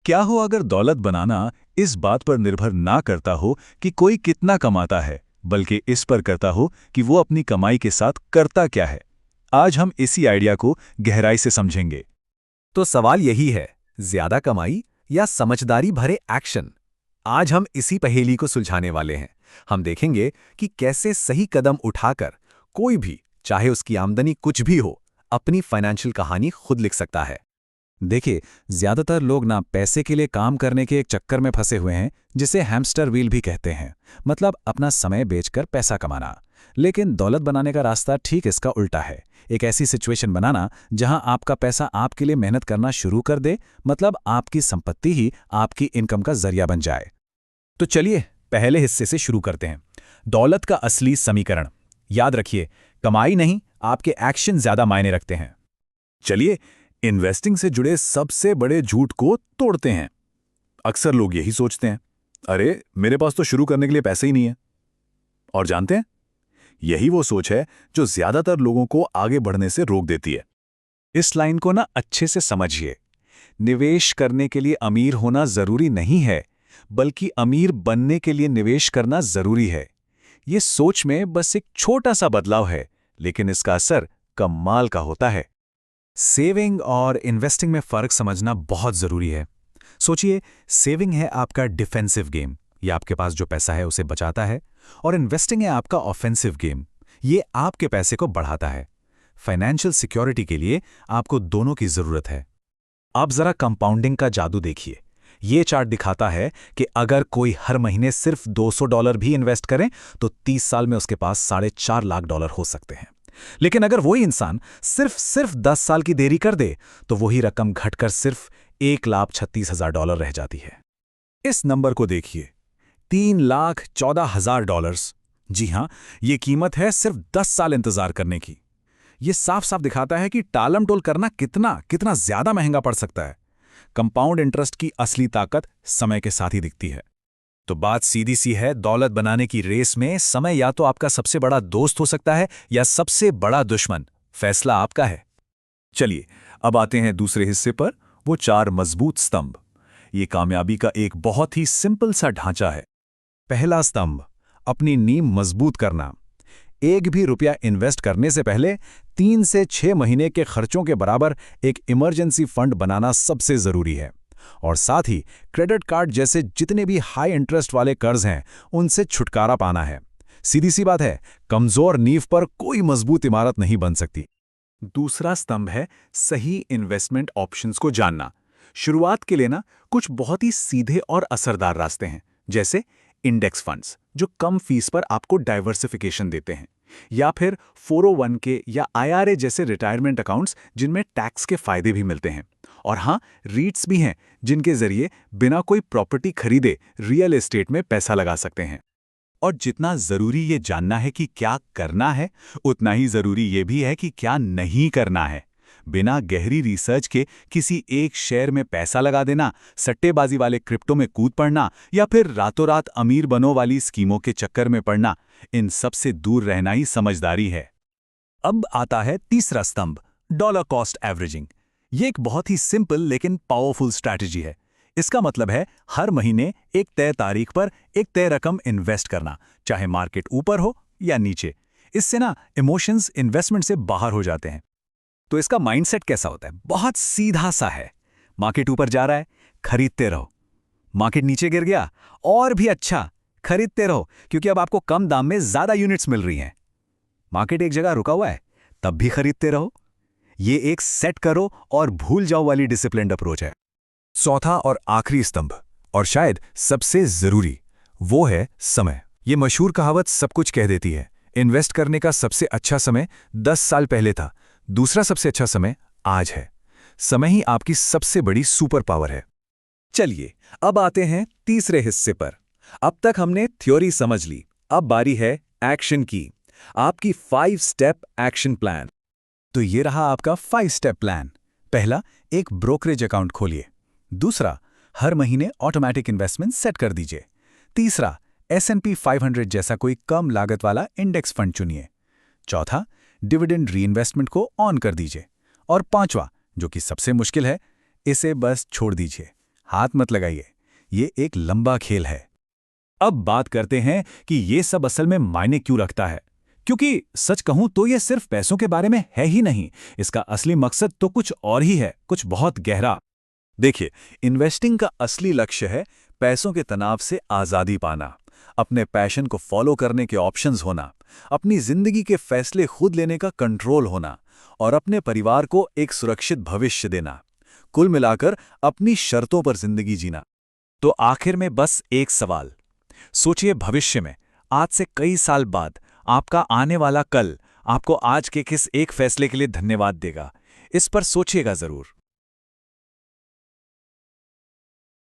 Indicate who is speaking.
Speaker 1: क्या हो अगर दौलत बनाना इस बात पर निर्भर ना करता हो कि कोई कितना कमाता है, बल्कि इस पर करता हो कि वो अपनी कमाई के साथ करता क्या है। आज हम इसी आइडिया को गहराई से समझेंगे।
Speaker 2: तो सवाल यही है, ज्यादा कमाई या समझदारी भरे एक्शन? आज हम इसी पहेली को सुलझाने वाले हैं। हम देखेंगे कि कैसे सही कदम उठाकर कोई भी, चाहे उसकी आमदनी कुछ भी हो, अपनी फाइनेंशियल कहानी खुद लिख सकता है। देखिए, ज्यादातर लोग ना पैसे के लिए काम करने के एक चक्कर में फंसे हुए हैं, जिसे हैमस्टर व्हील भी कहते हैं। मतलब अपना समय बेचकर पैसा कमाना। लेकिन दौलत बनाने का रास्ता ठीक इसका उल्टा है। एक ऐसी सिचुएशन बनाना जहां आपका पैसा आपके लिए मेहनत करना शुरू कर दे, मतलब आपकी संपत्ति ही आपकी इनकम का जरिया बन जाए। तो चलिए पहले हिस्से से शुरू करते हैं। दौलत का असली समीकरण। याद रखिए, कमाई नहीं, आपके एक्शन ज्यादा मायने रखते हैं।
Speaker 1: चलिए इन्वेस्टिंग से जुड़े सबसे बड़े झूठ को तोड़ते हैं। अक्सर लोग यही सोचते हैं, अरे मेरे पास तो शुरू करने के लिए पैसे ही नहीं है। और जानते हैं, यही वो सोच है जो ज्यादातर लोगों को आगे बढ़ने से रोक देती है। इस लाइन को ना अच्छे से समझिए। निवेश करने के लिए अमीर होना जरूरी नहीं है, बल्कि अमीर बनने के लिए निवेश करना जरूरी है। ये सोच में बस एक छोटा सा बदलाव है, लेकिन इसका असर कमाल का होता है।
Speaker 2: सेविंग और इन्वेस्टिंग में फर्क समझना बहुत जरूरी है। सोचिए, सेविंग है आपका डिफेंसिव गेम, ये आपके पास जो पैसा है उसे बचाता है, और इन्वेस्टिंग है आपका ऑफेंसिव गेम, ये आपके पैसे को बढ़ाता है। फाइनेंशियल सिक्योरिटी के लिए आपको दोनों की जरूरत है। आप जरा कंपाउंडिंग का जादू देखिए। ये चार्ट दिखाता है कि अगर कोई हर महीने सिर्फ $200 भी इन्वेस्ट करे तो 30 साल में उसके पास $4.5 लाख हो सकते हैं। लेकिन अगर वही इंसान सिर्फ 10 साल की देरी कर दे तो वही रकम घटकर सिर्फ $1,36,000 रह जाती है। इस नंबर को देखिए, $3,14,000। जी हां, ये कीमत है सिर्फ 10 साल इंतजार करने की। ये साफ साफ दिखाता है कि टालम टोल करना कितना ज्यादा महंगा पड़ सकता है। कंपाउंड इंटरेस्ट की असली ताकत समय के साथ ही दिखती है। तो बात सीधी सी है, दौलत बनाने की रेस में समय या तो आपका सबसे बड़ा दोस्त हो सकता है या सबसे बड़ा दुश्मन। फैसला आपका है।
Speaker 1: चलिए अब आते हैं दूसरे हिस्से पर, वो 4 मजबूत स्तंभ। ये कामयाबी का एक बहुत ही सिंपल सा ढांचा है।
Speaker 2: पहला स्तंभ, अपनी नींव मजबूत करना। एक भी रुपया इन्वेस्ट करने से पहले 3 से 6 महीने के खर्चों के बराबर एक इमरजेंसी फंड बनाना सबसे जरूरी है। और साथ ही क्रेडिट कार्ड जैसे जितने भी हाई इंटरेस्ट वाले कर्ज हैं, उनसे छुटकारा पाना है। सीधी सी बात है, कमजोर नींव पर कोई मजबूत इमारत नहीं बन सकती।
Speaker 1: दूसरा स्तंभ है सही इन्वेस्टमेंट ऑप्शंस को जानना। शुरुआत के लिए ना कुछ बहुत ही सीधे और असरदार रास्ते हैं, जैसे इंडेक्स फंड्स जो कम फीस पर आपको डाइवर्सिफिकेशन देते हैं, या फिर 401k या IRA जैसे रिटायरमेंट अकाउंट्स जिनमें टैक्स के फायदे भी मिलते हैं। और हाँ, रीट्स भी हैं जिनके जरिए बिना कोई प्रॉपर्टी खरीदे रियल एस्टेट में पैसा लगा सकते हैं। और जितना जरूरी ये जानना है कि क्या करना है, उतना ही जरूरी ये भी है कि क्या नहीं करना है। बिना गहरी रिसर्च के किसी एक शेयर में पैसा लगा देना, सट्टेबाजी वाले क्रिप्टो में कूद पड़ना या फिर रातों रात अमीर बनो वाली स्कीमों के चक्कर में पड़ना, इन सब से दूर रहना ही समझदारी है।
Speaker 2: अब आता है तीसरा स्तंभ, डॉलर कॉस्ट एवरेजिंग। ये एक बहुत ही सिंपल लेकिन पावरफुल स्ट्रैटेजी है। इसका मतलब है हर महीने एक तय तारीख पर एक तय रकम इन्वेस्ट करना, चाहे मार्केट ऊपर हो या नीचे। इससे ना इमोशंस इन्वेस्टमेंट से बाहर हो जाते हैं। तो इसका माइंडसेट कैसा होता है? बहुत सीधा सा है। मार्केट ऊपर जा रहा है, खरीदते रहो। मार्केट नीचे गिर गया, और भी अच्छा, खरीदते रहो, क्योंकि अब आपको कम दाम में ज्यादा यूनिट्स मिल रही हैं। मार्केट एक जगह रुका हुआ है, तब भी खरीदते रहो। ये एक सेट करो और भूल जाओ वाली डिसिप्लिन्ड अप्रोच है। चौथा और आखिरी स्तंभ, और शायद सबसे जरूरी, वो है समय। ये मशहूर कहावत सब कुछ कह देती है। इन्वेस्ट करने का सबसे अच्छा समय 10 साल पहले था, दूसरा सबसे अच्छा समय आज है। समय ही आपकी सबसे बड़ी सुपर पावर है। चलिए अब आते हैं तीसरे हिस्से पर। अब तक हमने थ्योरी समझ ली, अब बारी है एक्शन की। आपकी 5 स्टेप एक्शन प्लान। तो ये रहा आपका 5 स्टेप प्लान। पहला, एक ब्रोकरेज अकाउंट खोलिए। दूसरा, हर महीने ऑटोमेटिक इन्वेस्टमेंट सेट कर दीजिए। तीसरा, S&P 500 जैसा कोई कम लागत वाला इंडेक्स फंड चुनिए। चौथा, डिविडेंड रीइन्वेस्टमेंट को ऑन कर दीजिए। और पांचवा, जो कि सबसे मुश्किल है, इसे बस छोड़ दीजिए। हाथ मत लगाइए, ये एक लंबा खेल है। अब बात करते हैं कि ये सब असल में मायने क्यों रखता है। क्योंकि सच कहूं तो ये सिर्फ पैसों के बारे में है ही नहीं, इसका असली मकसद तो कुछ और ही है, कुछ बहुत गहरा। देखिए, इन्वेस्टिंग का असली लक्ष्य है पैसों के तनाव से आज़ादी पाना, अपने पैशन को फॉलो करने के ऑप्शंस होना, अपनी जिंदगी के फैसले खुद लेने का कंट्रोल होना और अपने परिवार को एक सुरक्षित भविष्य देना। कुल मिलाकर अपनी शर्तों पर जिंदगी जीना। तो आखिर में बस एक सवाल सोचिए, भविष्य में आज से कई साल बाद आपका आने वाला कल आपको आज के किस एक फैसले के लिए धन्यवाद देगा। इस पर सोचिएगा जरूर।